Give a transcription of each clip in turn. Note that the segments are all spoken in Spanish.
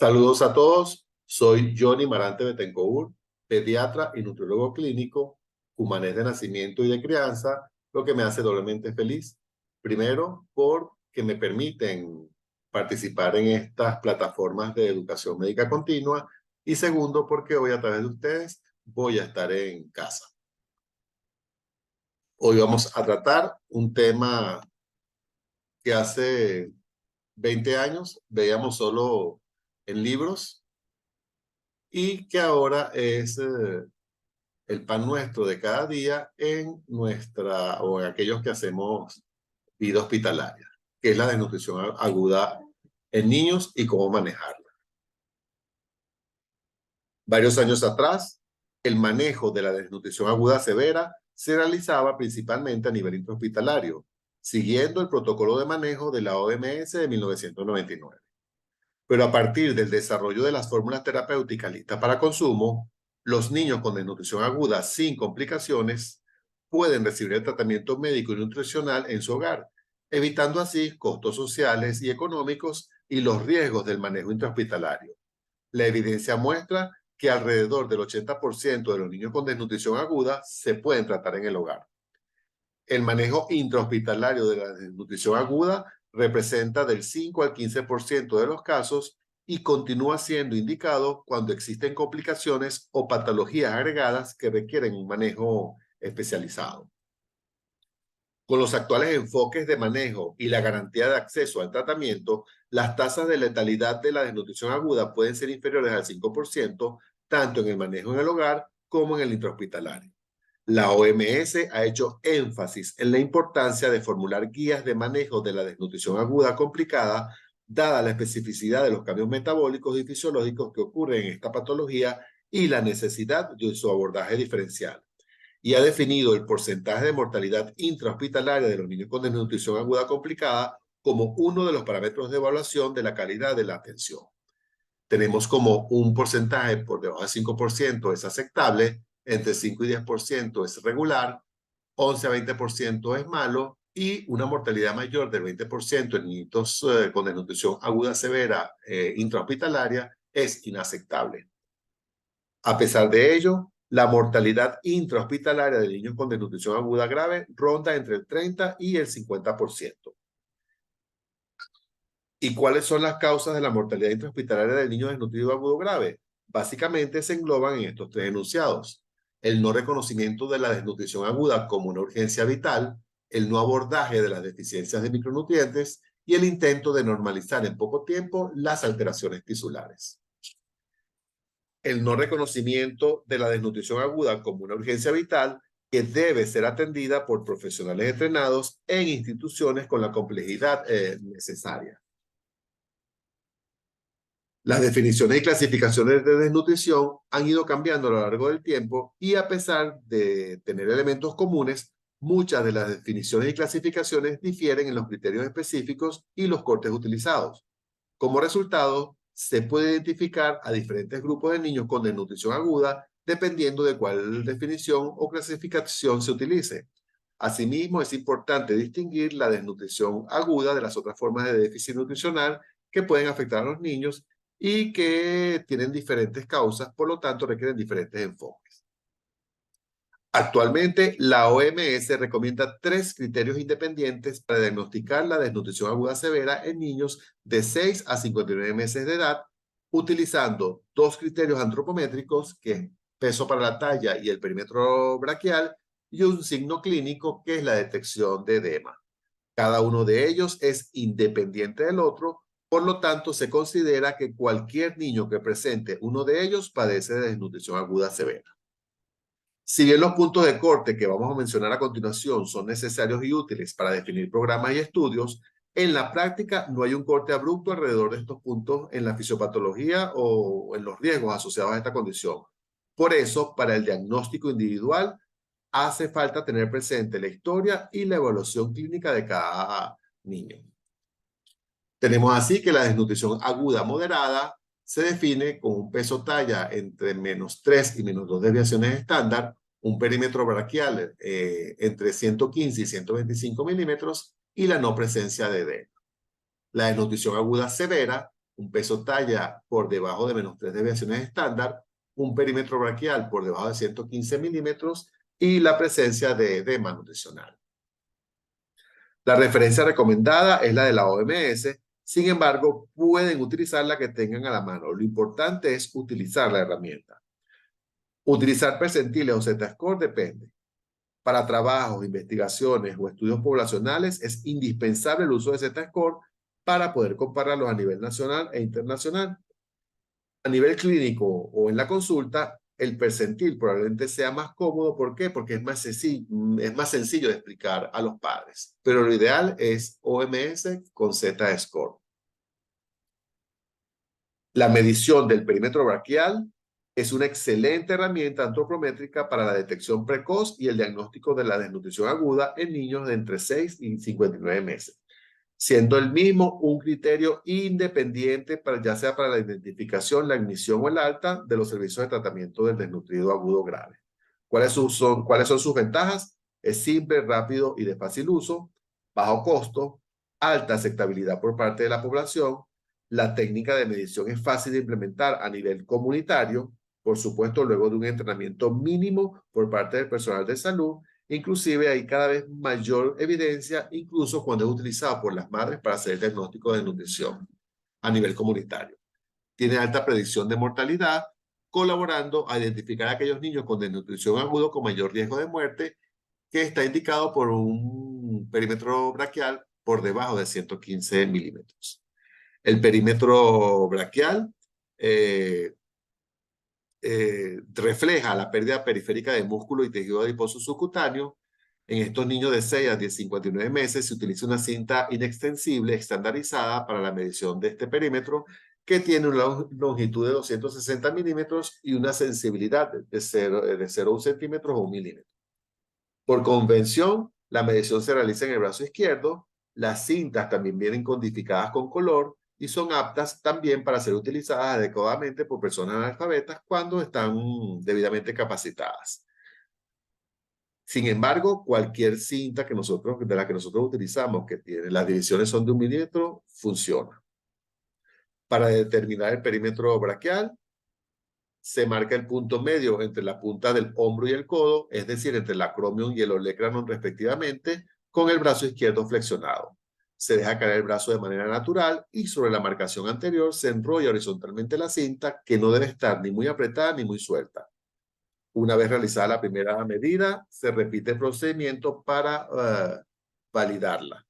Saludos a todos, soy Johnny Marante Betancourt, pediatra y nutriólogo clínico, cumanés de nacimiento y de crianza, lo que me hace doblemente feliz. Primero, porque me permiten participar en estas plataformas de educación médica continua y segundo, porque hoy a través de ustedes voy a estar en casa. Hoy vamos a tratar un tema que hace 20 años veíamos solo en libros y que ahora es el pan nuestro de cada día en nuestra o en aquellos que hacemos vida hospitalaria, que es la desnutrición aguda en niños y cómo manejarla. Varios años atrás, el manejo de la desnutrición aguda severa se realizaba principalmente a nivel intrahospitalario, siguiendo el protocolo de manejo de la OMS de 1999. Pero a partir del desarrollo de las fórmulas terapéuticas listas para consumo, los niños con desnutrición aguda sin complicaciones pueden recibir el tratamiento médico y nutricional en su hogar, evitando así costos sociales y económicos y los riesgos del manejo intrahospitalario. La evidencia muestra que alrededor del 80% de los niños con desnutrición aguda se pueden tratar en el hogar. El manejo intrahospitalario de la desnutrición aguda representa del 5 al 15% de los casos y continúa siendo indicado cuando existen complicaciones o patologías agregadas que requieren un manejo especializado. Con los actuales enfoques de manejo y la garantía de acceso al tratamiento, las tasas de letalidad de la desnutrición aguda pueden ser inferiores al 5%, tanto en el manejo en el hogar como en el intrahospitalario. La OMS ha hecho énfasis en la importancia de formular guías de manejo de la desnutrición aguda complicada, dada la especificidad de los cambios metabólicos y fisiológicos que ocurren en esta patología y la necesidad de su abordaje diferencial. Y ha definido el porcentaje de mortalidad intrahospitalaria de los niños con desnutrición aguda complicada como uno de los parámetros de evaluación de la calidad de la atención. Tenemos como un porcentaje por debajo del 5% es aceptable, entre 5 y 10% es regular, 11 a 20% es malo y una mortalidad mayor del 20% en niños con desnutrición aguda severa intrahospitalaria es inaceptable. A pesar de ello, la mortalidad intrahospitalaria de niños con desnutrición aguda grave ronda entre el 30 y el 50%. ¿Y cuáles son las causas de la mortalidad intrahospitalaria del niño desnutrido agudo grave? Básicamente se engloban en estos tres enunciados: el no reconocimiento de la desnutrición aguda como una urgencia vital, el no abordaje de las deficiencias de micronutrientes y el intento de normalizar en poco tiempo las alteraciones tisulares. El no reconocimiento de la desnutrición aguda como una urgencia vital que debe ser atendida por profesionales entrenados en instituciones con la complejidad necesaria. Las definiciones y clasificaciones de desnutrición han ido cambiando a lo largo del tiempo y a pesar de tener elementos comunes, muchas de las definiciones y clasificaciones difieren en los criterios específicos y los cortes utilizados. Como resultado, se puede identificar a diferentes grupos de niños con desnutrición aguda dependiendo de cuál definición o clasificación se utilice. Asimismo, es importante distinguir la desnutrición aguda de las otras formas de déficit nutricional que pueden afectar a los niños y que tienen diferentes causas, por lo tanto requieren diferentes enfoques. Actualmente, la OMS recomienda 3 criterios independientes para diagnosticar la desnutrición aguda severa en niños de 6 a 59 meses de edad, utilizando 2 criterios antropométricos, que es peso para la talla y el perímetro braquial, y un signo clínico, que es la detección de edema. Cada uno de ellos es independiente del otro, por lo tanto, se considera que cualquier niño que presente uno de ellos padece de desnutrición aguda severa. Si bien los puntos de corte que vamos a mencionar a continuación son necesarios y útiles para definir programas y estudios, en la práctica no hay un corte abrupto alrededor de estos puntos en la fisiopatología o en los riesgos asociados a esta condición. Por eso, para el diagnóstico individual, hace falta tener presente la historia y la evaluación clínica de cada niño. Tenemos así que la desnutrición aguda moderada se define con un peso talla entre -3 y -2 desviaciones estándar, un perímetro braquial entre 115 y 125 milímetros y la no presencia de edema. La desnutrición aguda severa un peso talla por debajo de -3 desviaciones estándar, un perímetro braquial por debajo de 115 milímetros y la presencia de edema nutricional. La referencia recomendada es la de la OMS, sin embargo, pueden utilizar la que tengan a la mano. Lo importante es utilizar la herramienta. Utilizar percentiles o Z-score depende. Para trabajos, investigaciones o estudios poblacionales es indispensable el uso de Z-score para poder compararlos a nivel nacional e internacional. A nivel clínico o en la consulta, el percentil probablemente sea más cómodo. ¿Por qué? Porque es más sencillo de explicar a los padres. Pero lo ideal es OMS con Z-score. La medición del perímetro braquial es una excelente herramienta antropométrica para la detección precoz y el diagnóstico de la desnutrición aguda en niños de entre 6 y 59 meses, siendo el mismo un criterio independiente ya sea para la identificación, la admisión o el alta de los servicios de tratamiento del desnutrido agudo grave. ¿Cuáles son sus ventajas? Es simple, rápido y de fácil uso, bajo costo, alta aceptabilidad por parte de la población. La técnica de medición es fácil de implementar a nivel comunitario, por supuesto, luego de un entrenamiento mínimo por parte del personal de salud. Inclusive hay cada vez mayor evidencia, incluso cuando es utilizado por las madres para hacer el diagnóstico de nutrición a nivel comunitario. Tiene alta predicción de mortalidad, colaborando a identificar a aquellos niños con desnutrición aguda con mayor riesgo de muerte, que está indicado por un perímetro braquial por debajo de 115 milímetros. El perímetro braquial refleja la pérdida periférica de músculo y tejido adiposo subcutáneo. En estos niños de 6 a 59 meses se utiliza una cinta inextensible estandarizada para la medición de este perímetro, que tiene una longitud de 260 milímetros y una sensibilidad de 0,1 centímetros o 1 milímetro. Por convención, la medición se realiza en el brazo izquierdo. Las cintas también vienen codificadas con color y son aptas también para ser utilizadas adecuadamente por personas analfabetas cuando están debidamente capacitadas. Sin embargo, cualquier cinta de la que nosotros utilizamos, que tiene las divisiones son de 1 milímetro, funciona. Para determinar el perímetro braquial, se marca el punto medio entre la punta del hombro y el codo, es decir, entre el acromion y el olecranon respectivamente, con el brazo izquierdo flexionado. Se deja caer el brazo de manera natural y sobre la marcación anterior se enrolla horizontalmente la cinta, que no debe estar ni muy apretada ni muy suelta. Una vez realizada la primera medida, se repite el procedimiento para validarla.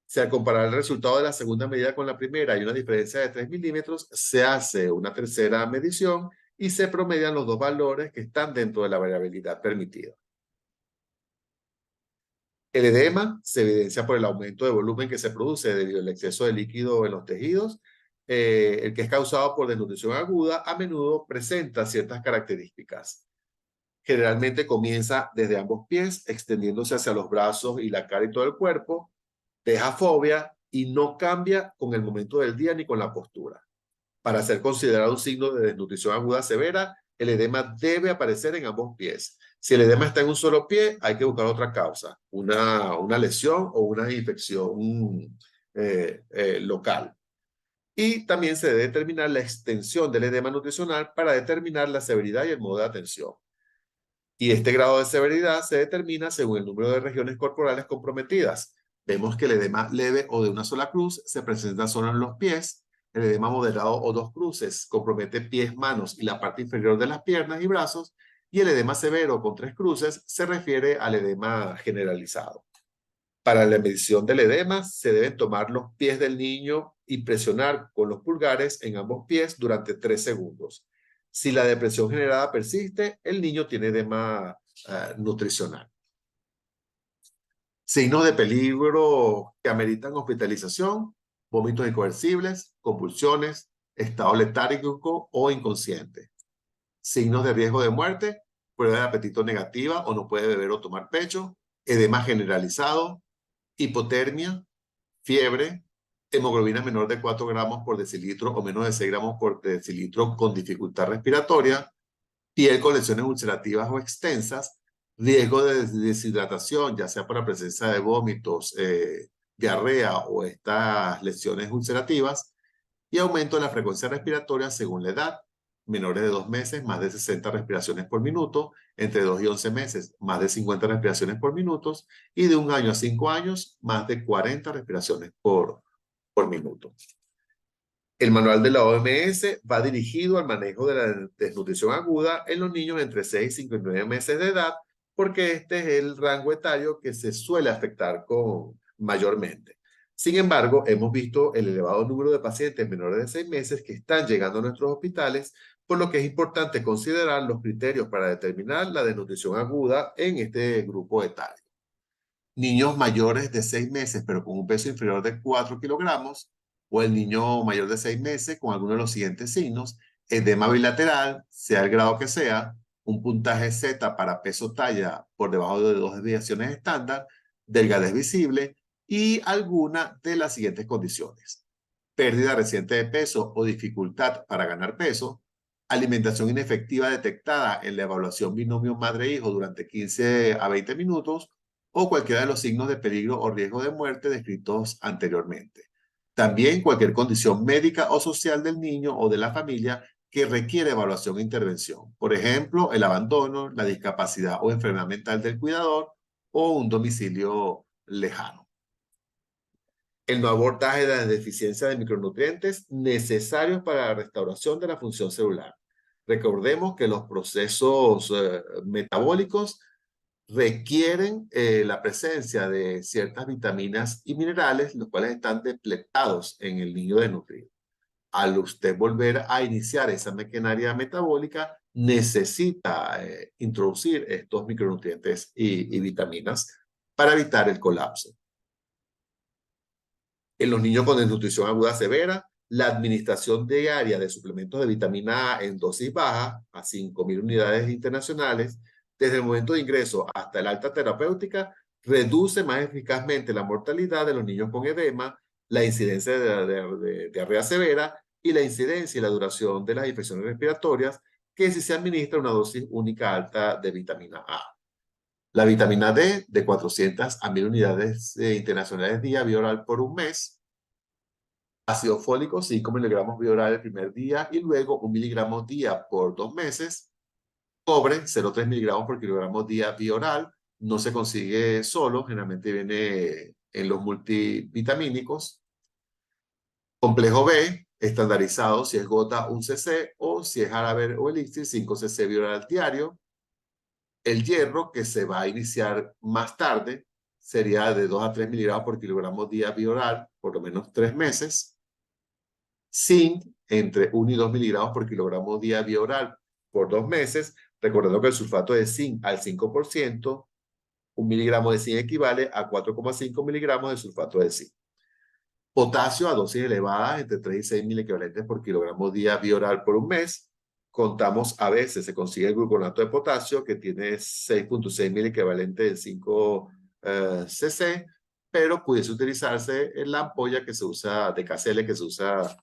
Si al comparar el resultado de la segunda medida con la primera hay una diferencia de 3 milímetros, se hace una tercera medición y se promedian los dos valores que están dentro de la variabilidad permitida. El edema se evidencia por el aumento de volumen que se produce debido al exceso de líquido en los tejidos. El que es causado por desnutrición aguda a menudo presenta ciertas características. Generalmente comienza desde ambos pies, extendiéndose hacia los brazos y la cara y todo el cuerpo. Deja fobia y no cambia con el momento del día ni con la postura. Para ser considerado un signo de desnutrición aguda severa, el edema debe aparecer en ambos pies. Si el edema está en un solo pie, hay que buscar otra causa, una lesión o una infección local. Y también se debe determinar la extensión del edema nutricional para determinar la severidad y el modo de atención. Y este grado de severidad se determina según el número de regiones corporales comprometidas. Vemos que el edema leve o de una sola cruz se presenta solo en los pies. El edema moderado o dos cruces compromete pies, manos y la parte inferior de las piernas y brazos. Y el edema severo con 3 cruces se refiere al edema generalizado. Para la medición del edema se deben tomar los pies del niño y presionar con los pulgares en ambos pies durante 3 segundos. Si la depresión generada persiste, el niño tiene edema nutricional. Signos de peligro que ameritan hospitalización: vómitos incoercibles, convulsiones, estado letárgico o inconsciente. Signos de riesgo de muerte: prueba de apetito negativa o no puede beber o tomar pecho, edema generalizado, hipotermia, fiebre, hemoglobina menor de 4 gramos por decilitro o menos de 6 gramos por decilitro con dificultad respiratoria, piel con lesiones ulcerativas o extensas, riesgo de deshidratación, ya sea por la presencia de vómitos, diarrea o estas lesiones ulcerativas, y aumento de la frecuencia respiratoria según la edad. Menores de 2 meses, más de 60 respiraciones por minuto. Entre 2 y 11 meses, más de 50 respiraciones por minuto. Y de 1 año a 5 años, más de 40 respiraciones por minuto. El manual de la OMS va dirigido al manejo de la desnutrición aguda en los niños entre 6 y 59 meses de edad, porque este es el rango etario que se suele afectar mayormente. Sin embargo, hemos visto el elevado número de pacientes menores de 6 meses que están llegando a nuestros hospitales, por lo que es importante considerar los criterios para determinar la desnutrición aguda en este grupo etario. Niños mayores de 6 meses, pero con un peso inferior de 4 kilogramos, o el niño mayor de 6 meses con alguno de los siguientes signos: edema bilateral, sea el grado que sea, un puntaje Z para peso talla por debajo de 2 desviaciones estándar, delgadez visible y alguna de las siguientes condiciones: pérdida reciente de peso o dificultad para ganar peso, alimentación inefectiva detectada en la evaluación binomio madre-hijo durante 15 a 20 minutos, o cualquiera de los signos de peligro o riesgo de muerte descritos anteriormente. También cualquier condición médica o social del niño o de la familia que requiere evaluación e intervención. Por ejemplo, el abandono, la discapacidad o enfermedad mental del cuidador o un domicilio lejano. El no abordaje de las deficiencias de micronutrientes necesarios para la restauración de la función celular. Recordemos que los procesos metabólicos requieren la presencia de ciertas vitaminas y minerales, los cuales están depletados en el niño desnutrido. Al usted volver a iniciar esa maquinaria metabólica, necesita introducir estos micronutrientes y vitaminas para evitar el colapso. En los niños con desnutrición aguda severa, la administración diaria de suplementos de vitamina A en dosis baja, a 5.000 unidades internacionales, desde el momento de ingreso hasta el alta terapéutica, reduce más eficazmente la mortalidad de los niños con edema, la incidencia de diarrea severa y la incidencia y la duración de las infecciones respiratorias, que si se administra una dosis única alta de vitamina A. La vitamina D, de 400 a 1.000 unidades internacionales día vía oral por un mes. Ácido fólico, 5 miligramos vía oral el primer día y luego 1 miligramo día por 2 meses. Cobre, 0,3 miligramos por kilogramo día vía oral. No se consigue solo, generalmente viene en los multivitamínicos. Complejo B, estandarizado, si es gota 1 cc o si es jarabe o elixir 5 cc vía oral diario. El hierro, que se va a iniciar más tarde, sería de 2 a 3 miligramos por kilogramo día vía oral, por lo menos 3 meses. Zinc, entre 1 y 2 miligramos por kilogramo día vía oral por 2 meses, recordando que el sulfato de zinc al 5%, 1 miligramo de zinc equivale a 4,5 miligramos de sulfato de zinc. Potasio a dosis elevadas, entre 3 y 6 mil equivalentes por kilogramo día vía oral por un mes. Contamos, a veces se consigue el gluconato de potasio, que tiene 6,6 mil equivalentes de 5 cc, pero pudiese utilizarse en la ampolla que se usa de KCL, que se usa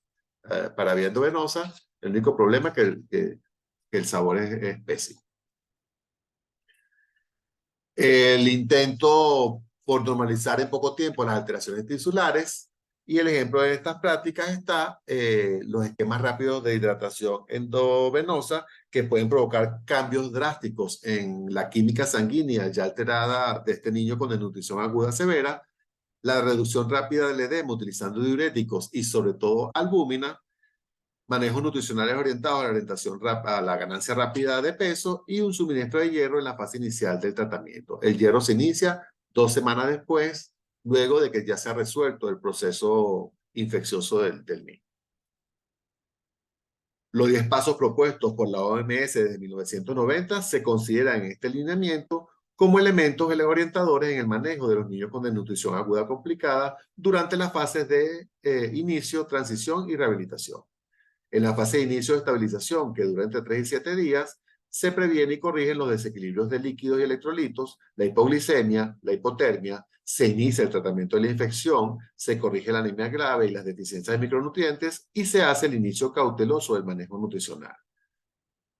para vía endovenosa. El único problema es que el sabor es pésimo. El intento por normalizar en poco tiempo las alteraciones tisulares, y el ejemplo de estas prácticas está los esquemas rápidos de hidratación endovenosa, que pueden provocar cambios drásticos en la química sanguínea ya alterada de este niño con desnutrición aguda severa, la reducción rápida del edema utilizando diuréticos y sobre todo albúmina, manejos nutricionales orientados a la orientación a la ganancia rápida de peso y un suministro de hierro en la fase inicial del tratamiento. El hierro se inicia 2 semanas después, luego de que ya se ha resuelto el proceso infeccioso del niño. Los 10 pasos propuestos por la OMS desde 1990 se consideran en este lineamiento como elementos orientadores en el manejo de los niños con desnutrición aguda complicada durante las fases de inicio, transición y rehabilitación. En la fase de inicio de estabilización, que dura entre 3 y 7 días, se previene y corrigen los desequilibrios de líquidos y electrolitos, la hipoglicemia, la hipotermia, se inicia el tratamiento de la infección, se corrige la anemia grave y las deficiencias de micronutrientes y se hace el inicio cauteloso del manejo nutricional.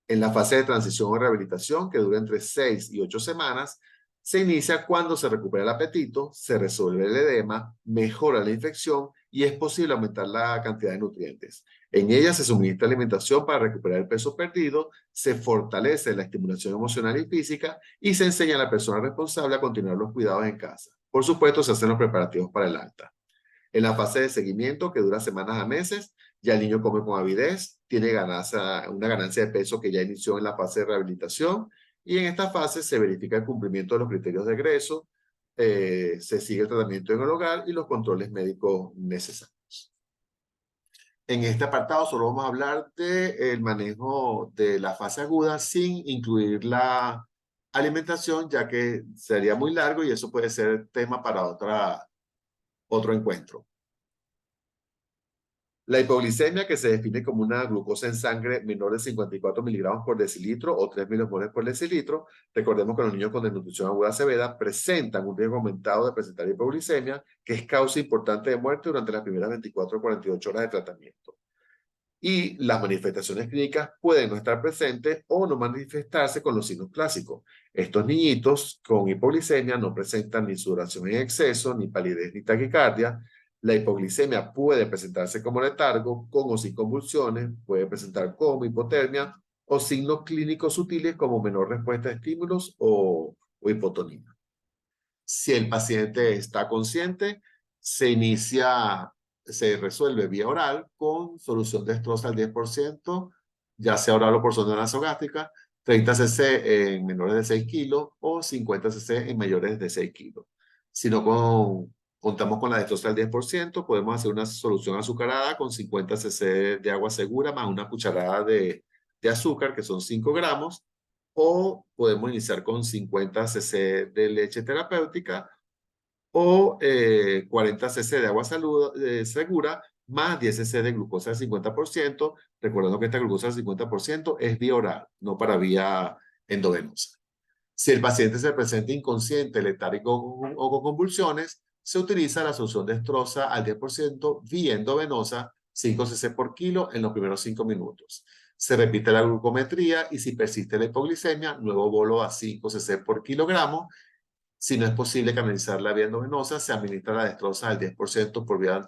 En la fase de transición o rehabilitación, que dura entre 6 y 8 semanas, Se inicia cuando se recupera el apetito, se resuelve el edema, mejora la infección y es posible aumentar la cantidad de nutrientes. En ella se suministra alimentación para recuperar el peso perdido, se fortalece la estimulación emocional y física y se enseña a la persona responsable a continuar los cuidados en casa. Por supuesto, se hacen los preparativos para el alta. En la fase de seguimiento, que dura semanas a meses, ya el niño come con avidez, tiene una ganancia de peso que ya inició en la fase de rehabilitación, y en esta fase se verifica el cumplimiento de los criterios de egreso, se sigue el tratamiento en el hogar y los controles médicos necesarios. En este apartado solo vamos a hablar del manejo de la fase aguda sin incluir la alimentación, ya que sería muy largo y eso puede ser tema para otro encuentro. La hipoglicemia, que se define como una glucosa en sangre menor de 54 miligramos por decilitro o 3 milimoles por decilitro. Recordemos que los niños con desnutrición aguda severa presentan un riesgo aumentado de presentar hipoglicemia, que es causa importante de muerte durante las primeras 24 o 48 horas de tratamiento. Y las manifestaciones clínicas pueden no estar presentes o no manifestarse con los signos clásicos. Estos niñitos con hipoglicemia no presentan ni sudoración en exceso, ni palidez, ni taquicardia. La hipoglicemia puede presentarse como letargo, con o sin convulsiones, puede presentar como hipotermia o signos clínicos sutiles como menor respuesta a estímulos o hipotonía. Si el paciente está consciente, se resuelve vía oral con solución destroza al 10%, ya sea oral o por sonda nasogástrica, 30 cc en menores de 6 kilos o 50 cc en mayores de 6 kilos. Si no contamos con la destroza al 10%, podemos hacer una solución azucarada con 50 cc de agua segura más una cucharada de azúcar, que son 5 gramos, o podemos iniciar con 50 cc de leche terapéutica o 40 cc de agua segura más 10 cc de glucosa del 50%, recordando que esta glucosa del 50% es vía oral, no para vía endovenosa. Si el paciente se presenta inconsciente, letargo o con convulsiones, se utiliza la solución dextrosa al 10% vía endovenosa, 5 cc por kilo en los primeros 5 minutos. Se repite la glucometría y si persiste la hipoglicemia, nuevo bolo a 5 cc por kilogramo. Si no es posible canalizar la vía endovenosa, se administra la dextrosa al 10% por vía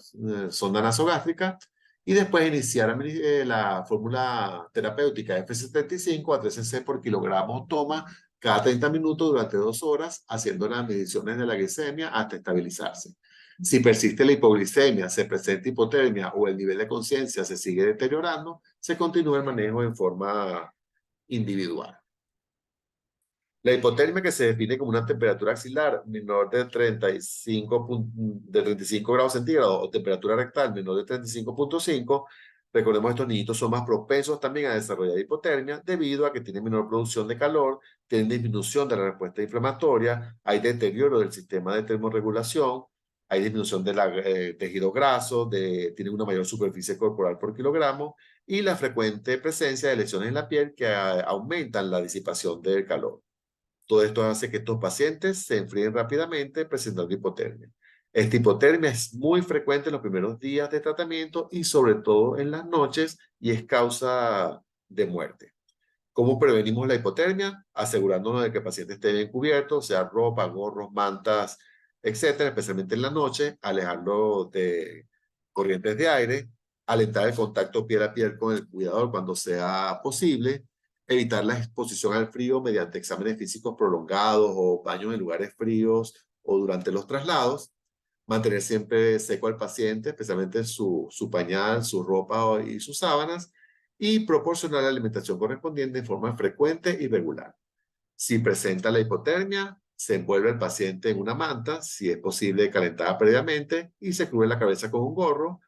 sonda nasogástrica y después iniciar la fórmula terapéutica F75 a 3 cc por kilogramo toma cada 30 minutos durante 2 horas, haciendo las mediciones de la glicemia hasta estabilizarse. Si persiste la hipoglicemia, se presenta hipotermia o el nivel de conciencia se sigue deteriorando, se continúa el manejo en forma individual. La hipotermia, que se define como una temperatura axilar menor de 35 grados centígrados o temperatura rectal menor de 35,5, recordemos que estos niñitos son más propensos también a desarrollar hipotermia debido a que tienen menor producción de calor, tienen disminución de la respuesta inflamatoria, hay deterioro del sistema de termorregulación, hay disminución del tejido graso, tienen una mayor superficie corporal por kilogramo y la frecuente presencia de lesiones en la piel que aumentan la disipación del calor. Todo esto hace que estos pacientes se enfríen rápidamente presentando hipotermia. Esta hipotermia es muy frecuente en los primeros días de tratamiento y sobre todo en las noches y es causa de muerte. ¿Cómo prevenimos la hipotermia? Asegurándonos de que el paciente esté bien cubierto, sea ropa, gorros, mantas, etcétera, especialmente en la noche, alejarlo de corrientes de aire, alentar el contacto piel a piel con el cuidador cuando sea posible, evitar la exposición al frío mediante exámenes físicos prolongados o baños en lugares fríos o durante los traslados, mantener siempre seco al paciente, especialmente su pañal, su ropa y sus sábanas, y proporcionar la alimentación correspondiente en forma frecuente y regular. Si presenta la hipotermia, se envuelve el paciente en una manta, si es posible calentada previamente, y se cubre la cabeza con un gorro.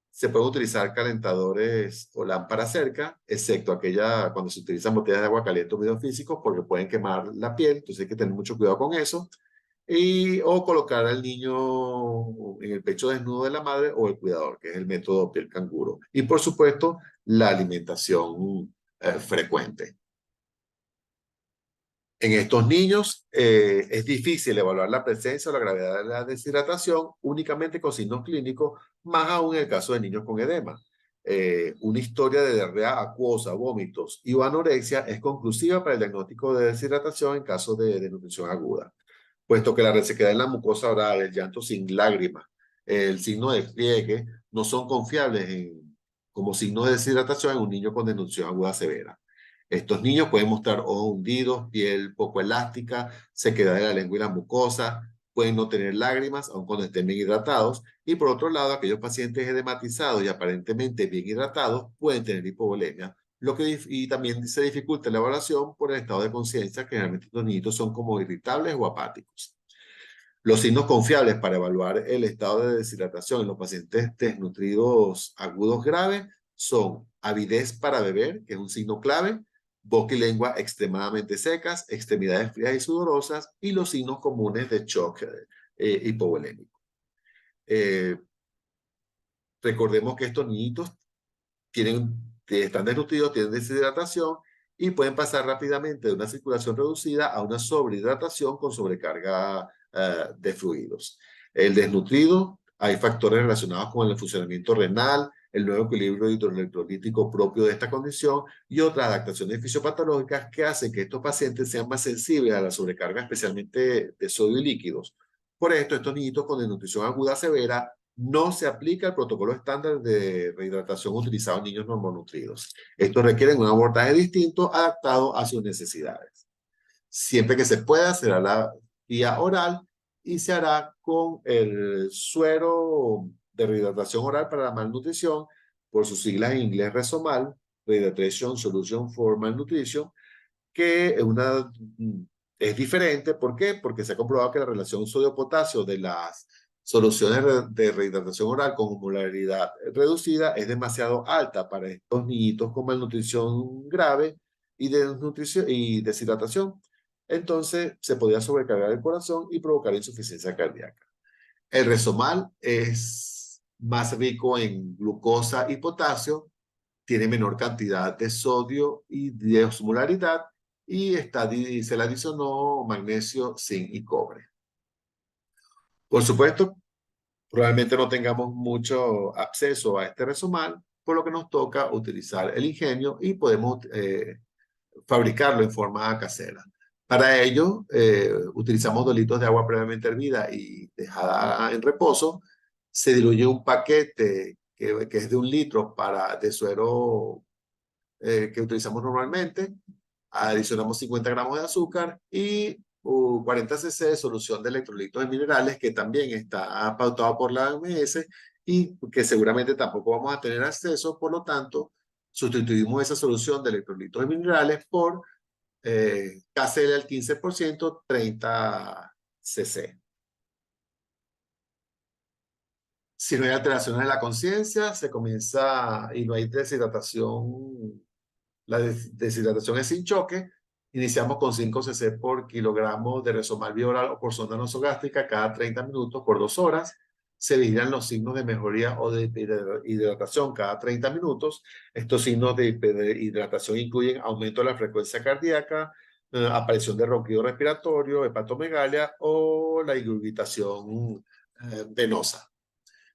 Se pueden utilizar calentadores o lámparas cerca, excepto aquella cuando se utilizan botellas de agua caliente o medios físicos, porque pueden quemar la piel, entonces hay que tener mucho cuidado con eso. O colocar al niño en el pecho desnudo de la madre o el cuidador, que es el método piel canguro. Y por supuesto, la alimentación frecuente. En estos niños es difícil evaluar la presencia o la gravedad de la deshidratación únicamente con signos clínicos, más aún en el caso de niños con edema. Una historia de diarrea acuosa, vómitos y anorexia es conclusiva para el diagnóstico de deshidratación en caso de desnutrición aguda. puesto que la resequedad en la mucosa oral, el llanto sin lágrimas, el signo de pliegue, no son confiables como signos de deshidratación en un niño con desnutrición aguda severa. Estos niños pueden mostrar ojos hundidos, piel poco elástica, sequedad de la lengua y la mucosa, pueden no tener lágrimas aun cuando estén bien hidratados, y por otro lado, aquellos pacientes edematizados y aparentemente bien hidratados pueden tener hipovolemia, y también se dificulta la evaluación por el estado de conciencia, que generalmente estos niñitos son como irritables o apáticos. Los signos confiables para evaluar el estado de deshidratación en los pacientes desnutridos agudos graves son avidez para beber, que es un signo clave, boca y lengua extremadamente secas, extremidades frías y sudorosas, y los signos comunes de shock hipovolémico. Recordemos que estos niñitos están desnutridos, tienen deshidratación y pueden pasar rápidamente de una circulación reducida a una sobrehidratación con sobrecarga de fluidos. El desnutrido, hay factores relacionados con el funcionamiento renal, el nuevo equilibrio hidroelectrolítico propio de esta condición y otras adaptaciones fisiopatológicas que hacen que estos pacientes sean más sensibles a la sobrecarga, especialmente de sodio y líquidos. Por esto, estos niñitos con desnutrición aguda severa no se aplica el protocolo estándar de rehidratación utilizado en niños normonutridos. Estos requieren un abordaje distinto adaptado a sus necesidades. Siempre que se pueda, será la vía oral y se hará con el suero de rehidratación oral para la malnutrición, por sus siglas en inglés Resomal, Rehydration Solution for Malnutrition, que es diferente. ¿Por qué? Porque se ha comprobado que la relación sodio-potasio de las soluciones de rehidratación oral con osmolaridad reducida es demasiado alta para estos niñitos con malnutrición grave y deshidratación. Entonces, se podría sobrecargar el corazón y provocar insuficiencia cardíaca. El Resomal es más rico en glucosa y potasio, tiene menor cantidad de sodio y de osmolaridad, y se le adicionó magnesio, zinc y cobre. Por supuesto, probablemente no tengamos mucho acceso a este Resomal, por lo que nos toca utilizar el ingenio y podemos fabricarlo en forma casera. Para ello, utilizamos 2 litros de agua previamente hervida y dejada en reposo. Se diluye un paquete que es de 1 litro de suero que utilizamos normalmente. Adicionamos 50 gramos de azúcar y 40 cc de solución de electrolitos y minerales, que también está pautado por la OMS y que seguramente tampoco vamos a tener acceso. Por lo tanto, sustituimos esa solución de electrolitos y minerales por KCl al 15%, 30 cc. Si no hay alteraciones de la conciencia, se comienza y no hay deshidratación. La deshidratación es sin choque. Iniciamos con 5 cc por kilogramo de Resomal bioral o por sonda nasogástrica cada 30 minutos por 2 horas. Se vigilan los signos de mejoría o de hidratación cada 30 minutos. Estos signos de hidratación incluyen aumento de la frecuencia cardíaca, aparición de ronquido respiratorio, hepatomegalia o la ingurgitación venosa.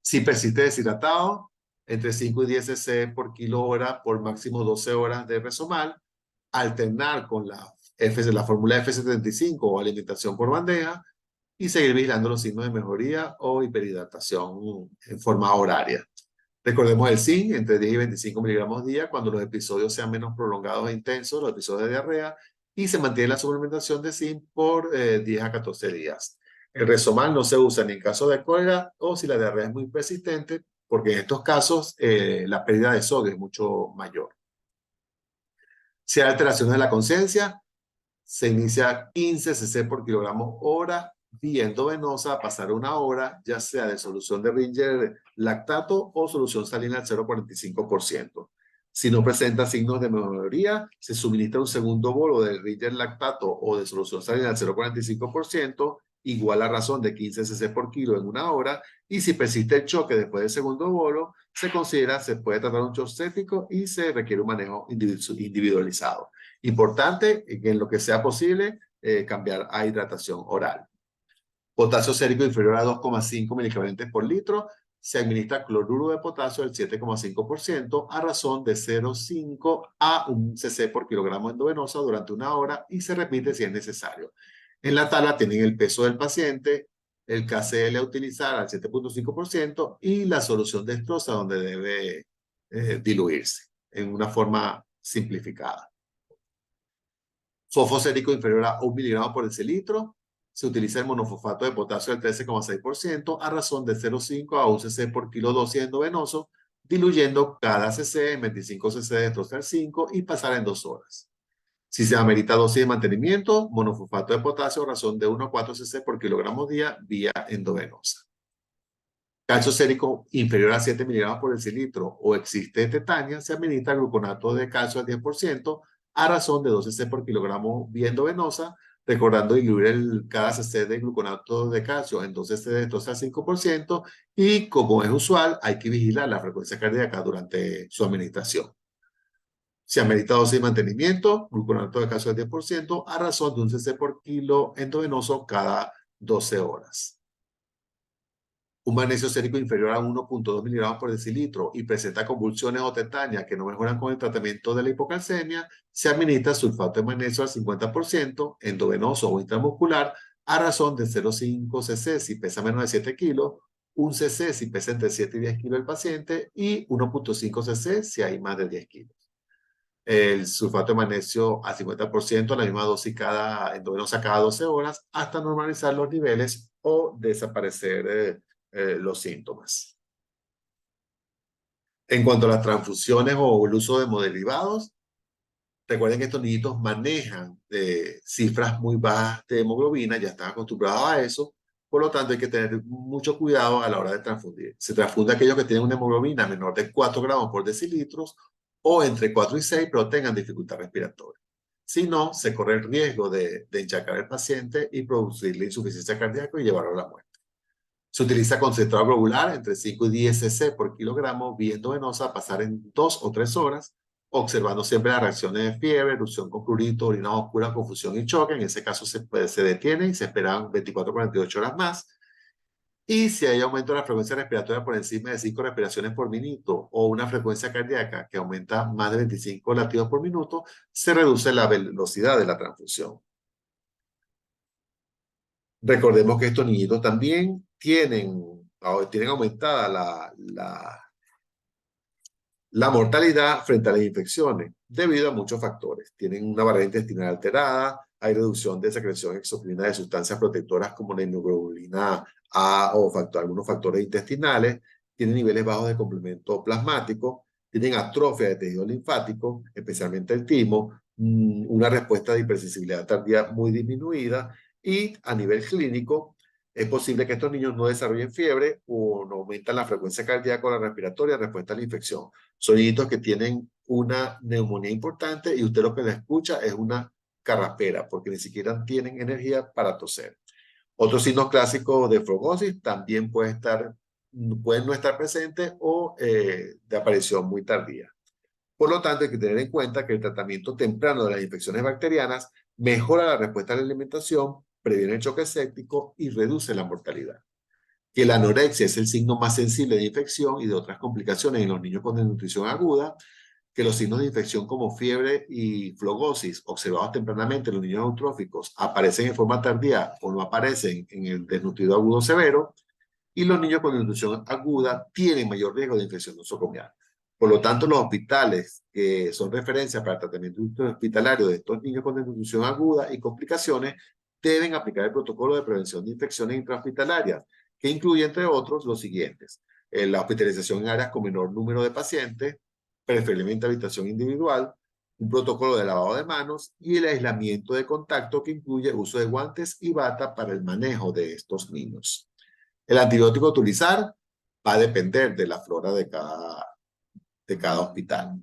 Si persiste deshidratado, entre 5 y 10 cc por kilo hora por máximo 12 horas de Resomal, alternar con la fórmula F75 o alimentación por bandeja y seguir vigilando los signos de mejoría o hiperhidratación en forma horaria. Recordemos el zinc, entre 10 y 25 miligramos día cuando los episodios sean menos prolongados e intensos, los episodios de diarrea, y se mantiene la suplementación de zinc por 10 a 14 días. El Resomal no se usa ni en caso de cólera o si la diarrea es muy persistente, porque en estos casos la pérdida de sodio es mucho mayor. Si hay alteraciones de la conciencia, se inicia 15 cc por kilogramo hora, vía endovenosa, a pasar 1 hora, ya sea de solución de Ringer lactato o solución salina al 0,45%. Si no presenta signos de mejoría, se suministra un segundo bolo de Ringer lactato o de solución salina al 0,45%, igual a razón de 15 cc por kilo en 1 hora, y si persiste el choque después del segundo bolo, se puede tratar un shock séptico y se requiere un manejo individualizado. Importante que en lo que sea posible cambiar a hidratación oral. Potasio sérico inferior a 2,5 milicavalentes por litro. Se administra cloruro de potasio del 7,5% a razón de 0,5 a 1 cc por kilogramo endovenosa durante 1 hora y se repite si es necesario. En la tabla tienen el peso del paciente, el KCL a utilizar al 7.5% y la solución de Stroza donde debe diluirse en una forma simplificada. Fosfosérico inferior a 1 miligramo por decilitro. Se utiliza el monofosfato de potasio del 13,6% a razón de 0,5 a 1 cc por kilo dosis endovenoso, diluyendo cada cc en 25 cc de Stroza 5 y pasar en 2 horas. Si se amerita dosis de mantenimiento, monofosfato de potasio a razón de 1 a 4 cc por kilogramo día vía endovenosa. Calcio sérico inferior a 7 miligramos por decilitro o existe tetania, se administra gluconato de calcio al 10% a razón de 2 cc por kilogramo vía endovenosa, recordando diluir cada cc de gluconato de calcio en 2 cc de Stroza al 5% y, como es usual, hay que vigilar la frecuencia cardíaca durante su administración. Se amerita dosis de mantenimiento, gluconato de calcio al 10% a razón de 1 cc por kilo endovenoso cada 12 horas. Un magnesio sérico inferior a 1.2 miligramos por decilitro y presenta convulsiones o tetania que no mejoran con el tratamiento de la hipocalcemia, se administra sulfato de magnesio al 50%, endovenoso o intramuscular, a razón de 0,5 cc si pesa menos de 7 kilos, 1 cc si pesa entre 7 y 10 kilos el paciente y 1.5 cc si hay más de 10 kilos. El sulfato de magnesio al 50%, la misma dosis endovenosa cada 12 horas, hasta normalizar los niveles o desaparecer los síntomas. En cuanto a las transfusiones o el uso de hemoderivados, recuerden que estos niñitos manejan cifras muy bajas de hemoglobina, ya están acostumbrados a eso, por lo tanto hay que tener mucho cuidado a la hora de transfundir. Se transfunde aquellos que tienen una hemoglobina menor de 4 gramos por decilitros o entre 4 y 6, pero tengan dificultad respiratoria. Si no, se corre el riesgo de encharcar al paciente y producirle insuficiencia cardíaca y llevarlo a la muerte. Se utiliza concentrado globular entre 5 y 10 cc por kilogramo, vía endovenosa, pasar en 2 o 3 horas, observando siempre las reacciones de fiebre, erupción con prurito, orina oscura, confusión y choque. En ese caso se detiene y se esperan 24 a 48 horas más. Y si hay aumento de la frecuencia respiratoria por encima de 5 respiraciones por minuto o una frecuencia cardíaca que aumenta más de 25 latidos por minuto, se reduce la velocidad de la transfusión. Recordemos que estos niñitos también tienen aumentada la mortalidad frente a las infecciones debido a muchos factores. Tienen una barrera intestinal alterada, hay reducción de secreción exocrina de sustancias protectoras como la inmunoglobulina A o algunos factores intestinales, tienen niveles bajos de complemento plasmático, tienen atrofia de tejido linfático, especialmente el timo, una respuesta de hipersensibilidad tardía muy disminuida y a nivel clínico es posible que estos niños no desarrollen fiebre o no aumentan la frecuencia cardíaca o la respiratoria en respuesta a la infección. Son niñitos que tienen una neumonía importante y usted lo que le escucha es una carraspera porque ni siquiera tienen energía para toser. Otros signos clásicos de flogosis también pueden no estar presentes o de aparición muy tardía. Por lo tanto, hay que tener en cuenta que el tratamiento temprano de las infecciones bacterianas mejora la respuesta a la alimentación, previene el choque séptico y reduce la mortalidad. Que la anorexia es el signo más sensible de infección y de otras complicaciones en los niños con desnutrición aguda, que los signos de infección como fiebre y flogosis observados tempranamente en los niños eutróficos aparecen en forma tardía o no aparecen en el desnutrido agudo severo, y los niños con desnutrición aguda tienen mayor riesgo de infección nosocomial. Por lo tanto, los hospitales que son referencia para el tratamiento hospitalario de estos niños con desnutrición aguda y complicaciones deben aplicar el protocolo de prevención de infecciones intrahospitalarias, que incluye, entre otros, los siguientes: la hospitalización en áreas con menor número de pacientes, preferiblemente habitación individual, un protocolo de lavado de manos y el aislamiento de contacto que incluye uso de guantes y bata para el manejo de estos niños. El antibiótico a utilizar va a depender de la flora de cada hospital.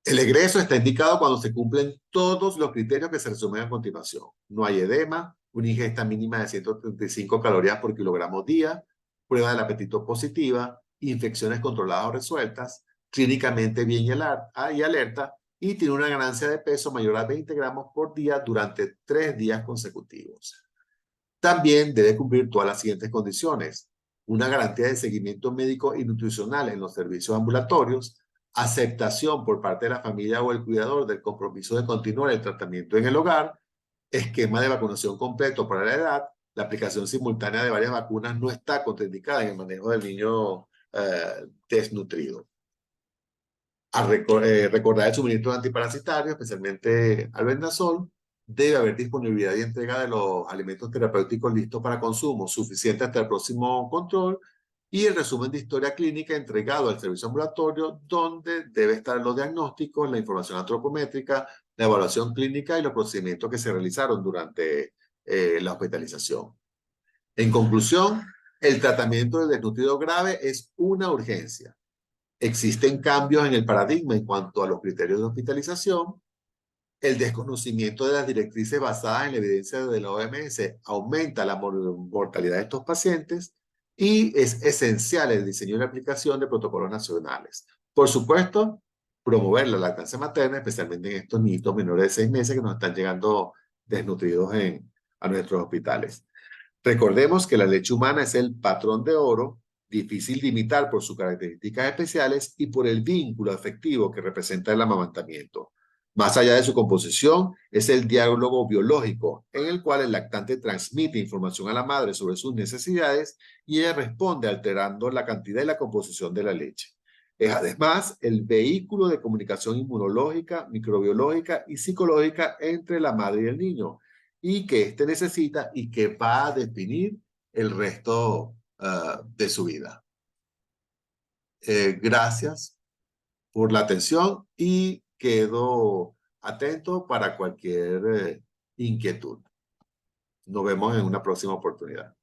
El egreso está indicado cuando se cumplen todos los criterios que se resumen a continuación. No hay edema, una ingesta mínima de 135 calorías por kilogramo día, prueba del apetito positiva, infecciones controladas o resueltas, clínicamente bien y alerta, y tiene una ganancia de peso mayor a 20 gramos por día durante 3 días consecutivos. También debe cumplir todas las siguientes condiciones: una garantía de seguimiento médico y nutricional en los servicios ambulatorios, aceptación por parte de la familia o el cuidador del compromiso de continuar el tratamiento en el hogar, esquema de vacunación completo para la edad, la aplicación simultánea de varias vacunas no está contraindicada en el manejo del niño desnutrido. Recordar el suministro de antiparasitarios, especialmente albendazol. Debe haber disponibilidad y entrega de los alimentos terapéuticos listos para consumo, suficiente hasta el próximo control, y el resumen de historia clínica entregado al servicio ambulatorio, donde debe estar los diagnósticos, la información antropométrica, la evaluación clínica y los procedimientos que se realizaron durante la hospitalización. En conclusión, el tratamiento del desnutrido grave es una urgencia. Existen cambios en el paradigma en cuanto a los criterios de hospitalización. El desconocimiento de las directrices basadas en la evidencia de la OMS aumenta la mortalidad de estos pacientes y es esencial el diseño y la aplicación de protocolos nacionales. Por supuesto, promover la lactancia materna, especialmente en estos niños menores de 6 meses que nos están llegando desnutridos a nuestros hospitales. Recordemos que la leche humana es el patrón de oro, difícil de imitar por sus características especiales y por el vínculo afectivo que representa el amamantamiento. Más allá de su composición, es el diálogo biológico en el cual el lactante transmite información a la madre sobre sus necesidades y ella responde alterando la cantidad y la composición de la leche. Es además el vehículo de comunicación inmunológica, microbiológica y psicológica entre la madre y el niño, y que éste necesita y que va a definir el resto de su vida. Gracias por la atención y quedo atento para cualquier inquietud. Nos vemos en una próxima oportunidad.